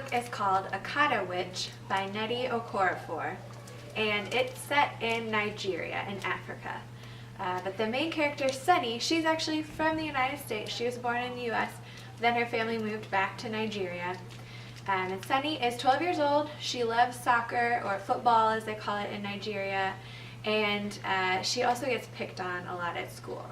book is called Akata Witch by Nnedi Okorafor, and it's set in Nigeria in Africa. But the main character, Sunny, she's actually from the United States. She was born in the US, then her family moved back to Nigeria. And Sunny is 12 years old. She loves soccer, or football as they call it in Nigeria, and she also gets picked on a lot at school.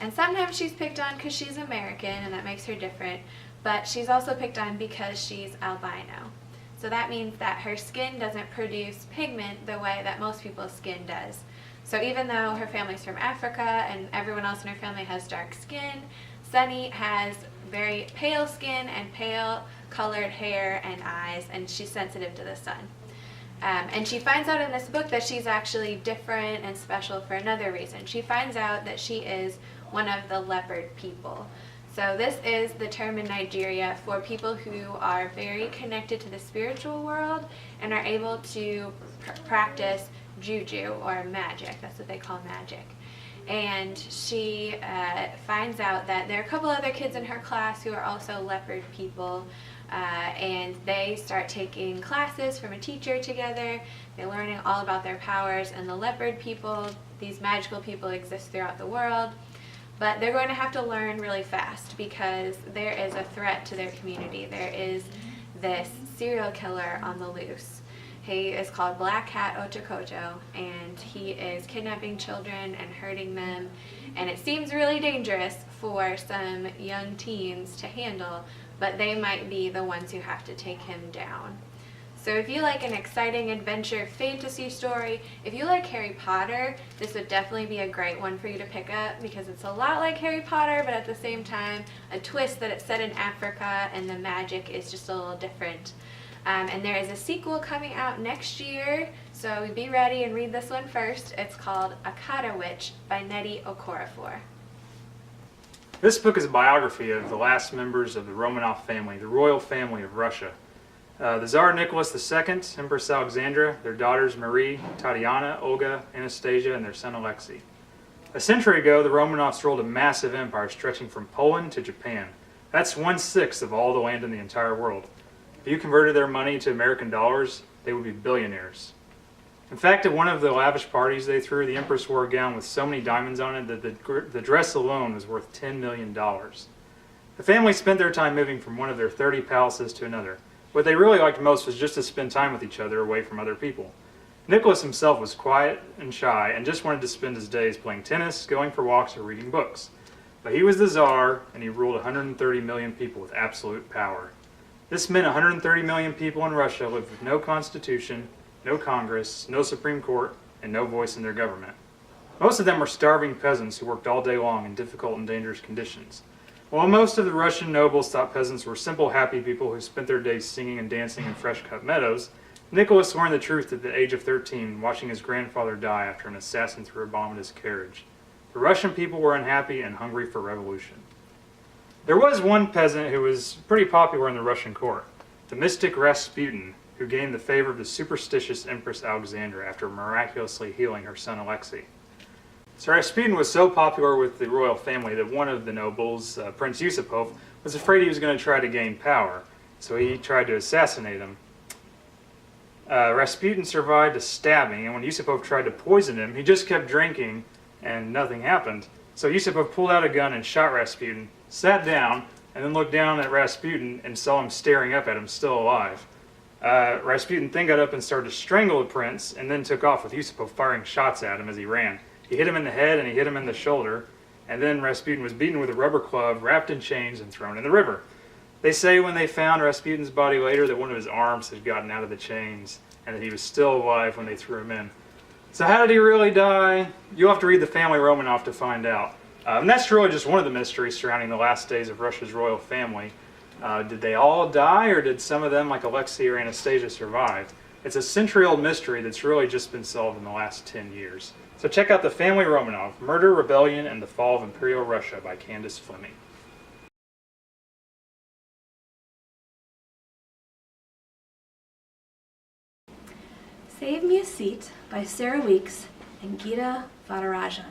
And sometimes she's picked on because she's American and that makes her different, but she's also picked on because she's albino. So that means that her skin doesn't produce pigment the way that most people's skin does. So even though her family's from Africa and everyone else in her family has dark skin, Sunny has very pale skin and pale colored hair and eyes, and she's sensitive to the sun. And she finds out in this book that she's actually different and special for another reason. She finds out that she is one of the leopard people. So this is the term in Nigeria for people who are very connected to the spiritual world and are able to practice juju, or magic. That's what they call magic. And she finds out that there are a couple other kids in her class who are also leopard people, and they start taking classes from a teacher together. They're learning all about their powers, and the leopard people, these magical people, exist throughout the world. But they're going to have to learn really fast because there is a threat to their community. There is this serial killer on the loose. He is called Black Cat Ochokocho, and he is kidnapping children and hurting them, and it seems really dangerous for some young teens to handle, but they might be the ones who have to take him down. So if you like an exciting adventure fantasy story, if you like Harry Potter, this would definitely be a great one for you to pick up because it's a lot like Harry Potter, but at the same time, a twist that it's set in Africa and the magic is just a little different. And there is a sequel coming out next year, so be ready and read this one first. It's called Akata Witch by Nnedi Okorafor. This book is a biography of the last members of the Romanov family, the royal family of Russia. The Tsar Nicholas II, Empress Alexandra, their daughters Marie, Tatiana, Olga, Anastasia, and their son Alexei. A century ago, the Romanovs ruled a massive empire stretching from Poland to Japan. That's 1/6 of all the land in the entire world. If you converted their money to American dollars, they would be billionaires. In fact, at one of the lavish parties they threw, the Empress wore a gown with so many diamonds on it that the dress alone was worth $10 million. The family spent their time moving from one of their 30 palaces to another. What they really liked most was just to spend time with each other away from other people. Nicholas himself was quiet and shy and just wanted to spend his days playing tennis, going for walks, or reading books. But he was the Tsar, and he ruled 130 million people with absolute power. This meant 130 million people in Russia lived with no constitution, no Congress, no Supreme Court, and no voice in their government. Most of them were starving peasants who worked all day long in difficult and dangerous conditions. While most of the Russian nobles thought peasants were simple, happy people who spent their days singing and dancing in fresh-cut meadows, Nicholas learned the truth at the age of 13, watching his grandfather die after an assassin threw a bomb at his carriage. The Russian people were unhappy and hungry for revolution. There was one peasant who was pretty popular in the Russian court, the mystic Rasputin, who gained the favor of the superstitious Empress Alexandra after miraculously healing her son Alexei. So Rasputin was so popular with the royal family that one of the nobles, Prince Yusupov, was afraid he was going to try to gain power, so he tried to assassinate him. Rasputin survived a stabbing, and when Yusupov tried to poison him, he just kept drinking and nothing happened. So Yusupov pulled out a gun and shot Rasputin, sat down, and then looked down at Rasputin and saw him staring up at him, still alive. Rasputin then got up and started to strangle the prince, and then took off with Yusupov firing shots at him as he ran. He hit him in the head and he hit him in the shoulder, and then Rasputin was beaten with a rubber club, wrapped in chains, and thrown in the river. They say when they found Rasputin's body later that one of his arms had gotten out of the chains, and that he was still alive when they threw him in. So how did he really die? You'll have to read the family Romanov to find out. And that's really just one of the mysteries surrounding the last days of Russia's royal family. Did they all die, or did some of them, like Alexei or Anastasia, survive? It's a century-old mystery that's really just been solved in the last 10 years. So check out The Family Romanov, Murder, Rebellion, and the Fall of Imperial Russia by Candace Fleming. Save Me a Seat by Sarah Weeks and Gita, Varadarajan.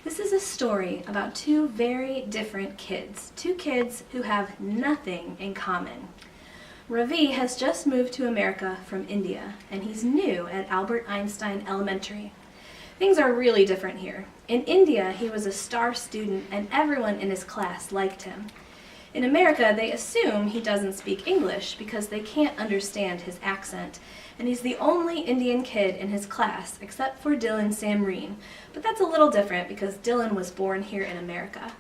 This is a story about two very different kids, two kids who have nothing in common. Ravi has just moved to America from India, and he's new at Albert Einstein Elementary. Things are really different here. In India, he was a star student, and everyone in his class liked him. In America, they assume he doesn't speak English because they can't understand his accent, and he's the only Indian kid in his class except for Dylan Samreen. But that's a little different because Dylan was born here in America.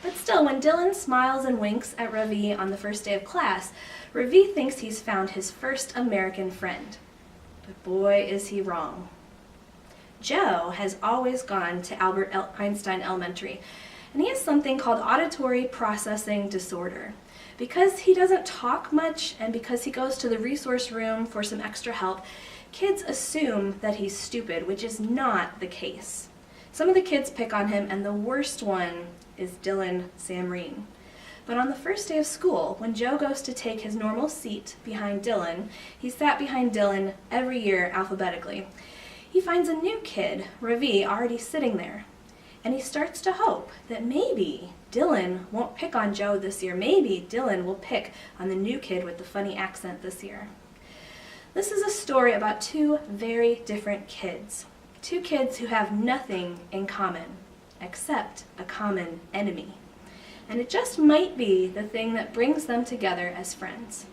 But still, when Dylan smiles and winks at Ravi on the first day of class, Ravi thinks he's found his first American friend. But boy, is he wrong. Joe has always gone to Albert Einstein Elementary, and he has something called auditory processing disorder. Because he doesn't talk much and because he goes to the resource room for some extra help, kids assume that he's stupid, which is not the case. Some of the kids pick on him, and the worst one is Dylan Samreen. But on the first day of school, when Joe goes to take his normal seat behind Dylan, he sat behind Dylan every year alphabetically. He finds a new kid, Ravi, already sitting there. And he starts to hope that maybe Dylan won't pick on Joe this year. Maybe Dylan will pick on the new kid with the funny accent this year. This is a story about two very different kids. Two kids who have nothing in common except a common enemy. And it just might be the thing that brings them together as friends.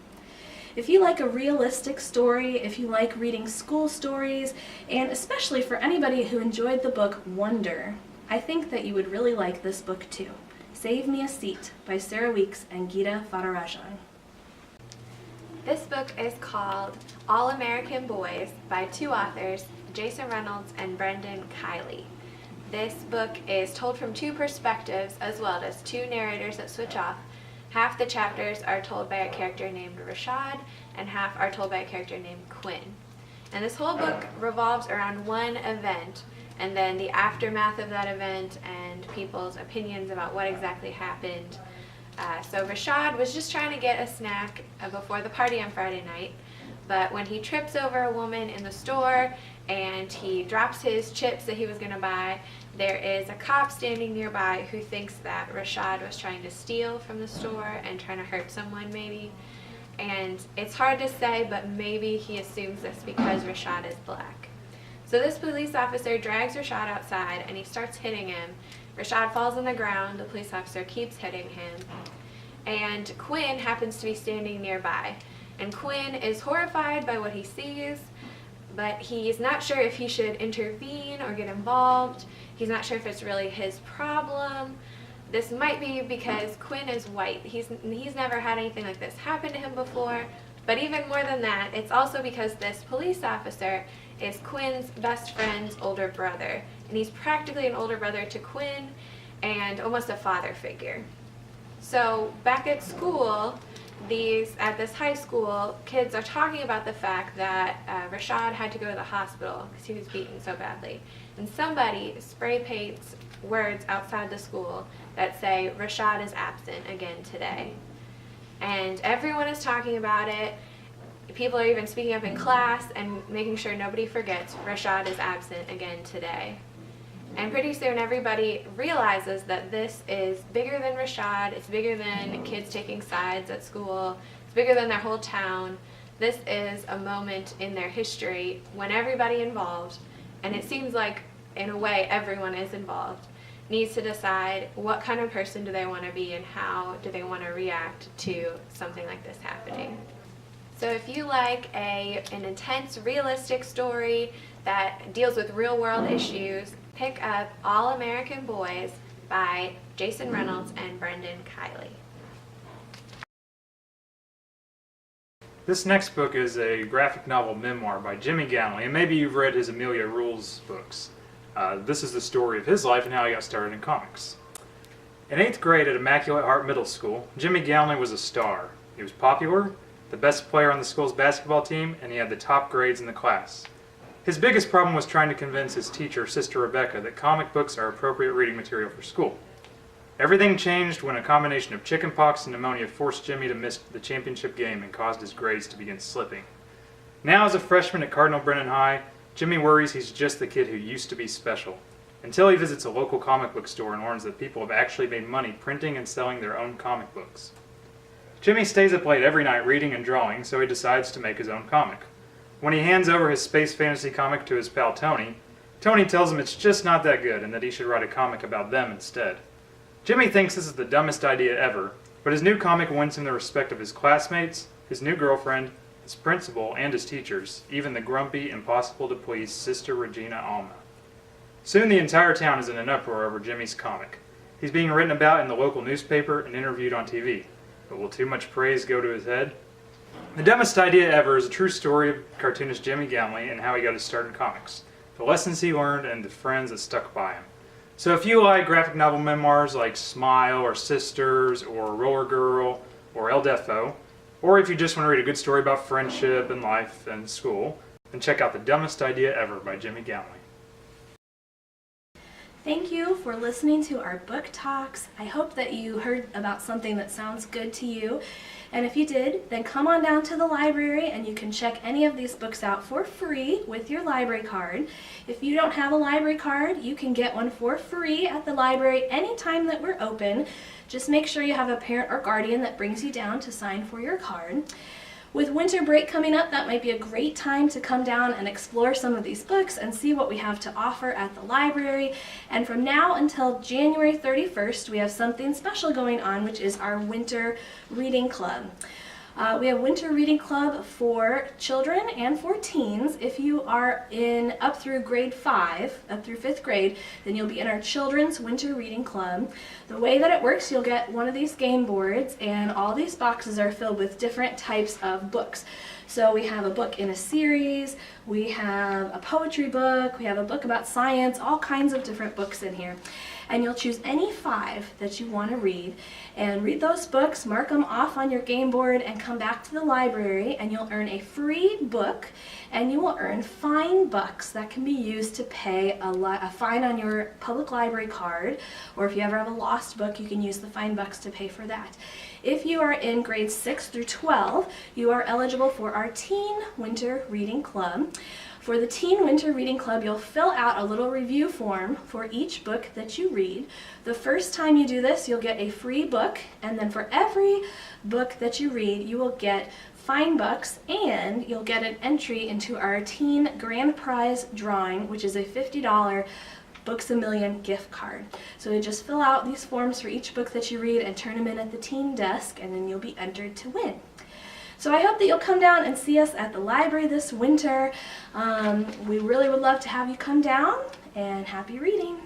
If you like a realistic story, if you like reading school stories, and especially for anybody who enjoyed the book Wonder, I think that you would really like this book too. Save Me a Seat by Sarah Weeks and Gita Varadarajan. This book is called All American Boys by two authors, Jason Reynolds and Brendan Kiely. This book is told from two perspectives as well as two narrators that switch off. Half the chapters are told by a character named Rashad and half are told by a character named Quinn. And this whole book revolves around one event and then the aftermath of that event and people's opinions about what exactly happened. So Rashad was just trying to get a snack before the party on Friday night, but when he trips over a woman in the store and he drops his chips that he was going to buy, there is a cop standing nearby who thinks that Rashad was trying to steal from the store and trying to hurt someone maybe. And it's hard to say, but maybe he assumes this because Rashad is black. So this police officer drags Rashad outside and he starts hitting him. Rashad falls on the ground, the police officer keeps hitting him, and Quinn happens to be standing nearby. And Quinn is horrified by what he sees, but he's not sure if he should intervene or get involved. He's not sure if it's really his problem. This might be because Quinn is white. He's never had anything like this happen to him before, but even more than that, it's also because this police officer is Quinn's best friend's older brother, and he's practically an older brother to Quinn and almost a father figure. So back at school, at this high school, kids are talking about the fact that Rashad had to go to the hospital because he was beaten so badly. And somebody spray paints words outside the school that say, "Rashad is absent again today." And everyone is talking about it. People are even speaking up in class and making sure nobody forgets Rashad is absent again today. And pretty soon everybody realizes that this is bigger than Rashad, it's bigger than kids taking sides at school, it's bigger than their whole town. This is a moment in their history when everybody involved, and it seems like in a way everyone is involved, needs to decide what kind of person do they want to be and how do they want to react to something like this happening. So if you like an intense, realistic story that deals with real-world issues, pick up All American Boys by Jason Reynolds and Brendan Kiely. This next book is a graphic novel memoir by Jimmy Gownley, and maybe you've read his Amelia Rules books. This is the story of his life and how he got started in comics. In 8th grade at Immaculate Heart Middle School, Jimmy Gownley was a star. He was popular, the best player on the school's basketball team, and he had the top grades in the class. His biggest problem was trying to convince his teacher, Sister Rebecca, that comic books are appropriate reading material for school. Everything changed when a combination of chickenpox and pneumonia forced Jimmy to miss the championship game and caused his grades to begin slipping. Now as a freshman at Cardinal Brennan High, Jimmy worries he's just the kid who used to be special, until he visits a local comic book store and learns that people have actually made money printing and selling their own comic books. Jimmy stays up late every night reading and drawing, so he decides to make his own comic. When he hands over his space fantasy comic to his pal Tony, Tony tells him it's just not that good and that he should write a comic about them instead. Jimmy thinks this is the dumbest idea ever, but his new comic wins him the respect of his classmates, his new girlfriend, his principal, and his teachers, even the grumpy, impossible-to-please Sister Regina Alma. Soon the entire town is in an uproar over Jimmy's comic. He's being written about in the local newspaper and interviewed on TV. But will too much praise go to his head? The dumbest idea ever is a true story of cartoonist Jimmy Gownley and how he got his start in comics, the lessons he learned, and the friends that stuck by him. So if you like graphic novel memoirs like Smile or Sisters or Roller Girl or El Defo, or if you just want to read a good story about friendship and life and school, then check out The Dumbest Idea Ever by Jimmy Gownley. Thank you for listening to our book talks. I hope that you heard about something that sounds good to you. And if you did, then come on down to the library and you can check any of these books out for free with your library card. If you don't have a library card, you can get one for free at the library anytime that we're open. Just make sure you have a parent or guardian that brings you down to sign for your card. With winter break coming up, that might be a great time to come down and explore some of these books and see what we have to offer at the library. And from now until January 31st, we have something special going on, which is our Winter Reading Club. We have Winter Reading Club for children and for teens. If you are up through grade 5, up through 5th grade, then you'll be in our Children's Winter Reading Club. The way that it works, you'll get one of these game boards, and all these boxes are filled with different types of books. So we have a book in a series, we have a poetry book, we have a book about science, all kinds of different books in here. And you'll choose any 5 that you want to read and read those books, mark them off on your game board, and come back to the library, and you'll earn a free book, and you will earn fine bucks that can be used to pay a fine on your public library card, or if you ever have a lost book, you can use the fine bucks to pay for that. If you are in grades 6 through 12, you are eligible for our Teen Winter Reading Club. For the Teen Winter Reading Club, you'll fill out a little review form for each book that you read. The first time you do this, you'll get a free book, and then for every book that you read, you will get fine bucks, and you'll get an entry into our Teen Grand Prize drawing, which is a $50 Books A Million gift card. So you just fill out these forms for each book that you read and turn them in at the teen desk, and then you'll be entered to win. So I hope that you'll come down and see us at the library this winter. We really would love to have you come down, and happy reading.